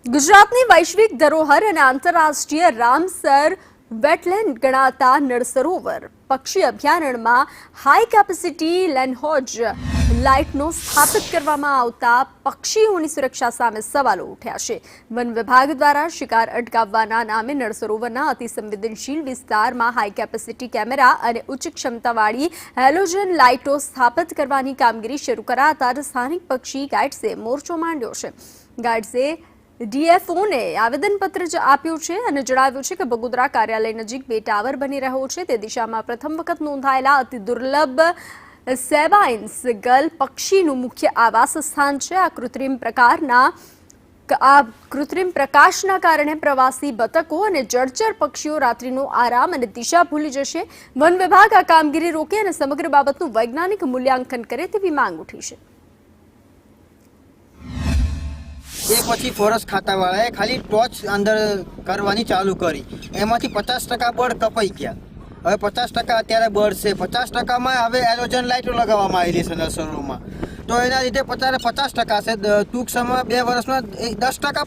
ગુજરાતની વૈશ્વિક ધરોહર અને આંતરરાષ્ટ્રીય રામસર વેટલેન્ડ ગણાતા નળ સરોવર પક્ષી અભયારણ્યમાં હાઈ કેપેસિટી લેન્ડહોજ લાઇટનો સ્થાપિત કરવામાં આવતા પક્ષીઓની સુરક્ષા સામે સવાલો ઉઠ્યા છે। વન વિભાગ દ્વારા શિકાર અટકાવવાના નામે નળ સરોવરના અતિ સંવેદનશીલ વિસ્તારમાં હાઈ કેપેસિટી કેમેરા અને ઉચ્ચ ક્ષમતાવાળી હેલોજન લાઇટો સ્થાપિત કરવાની કામગીરી શરૂ કરાતા સ્થાનિક પક્ષી ગાઈડ્સે મોરચો માંડ્યો છે। ગાઈડ્સે ડીએફઓને આવેદનપત્ર આપ્યું છે અને જણાવ્યું છે કે બગોદરા કાર્યાલય નજીક 2 ટાવર બની રહ્યો છે તે દિશામાં પ્રથમ વખત નોંધાયેલા અતિ દુર્લભ સેવાઇન્સ ગલ પક્ષીનું મુખ્ય આવાસ સ્થાન છે। આ કૃત્રિમ પ્રકાશના કારણે પ્રવાસી બતકો અને જળચર પક્ષીઓ રાત્રિનો આરામ અને દિશા ભૂલી જશે। વન વિભાગ આ કામગીરી રોકે અને સમગ્ર બાબતનું વૈજ્ઞાનિક મૂલ્યાંકન કરે તેવી માંગ ઉઠી છે। એ પછી ફોરેસ્ટ ખાતાવાળાએ ખાલી ટોચ અંદર કરવાની ચાલુ કરી, એમાંથી 50% બળ કપાઈ ગયા। હવે 50% અત્યારે બળ છે, 50%માં હવે એલોજન લાઇટો લગાવવામાં આવેલી છે નર્સરીમાં, તો એના લીધે 50% છે। ટૂંક સમય 2 વર્ષમાં 10%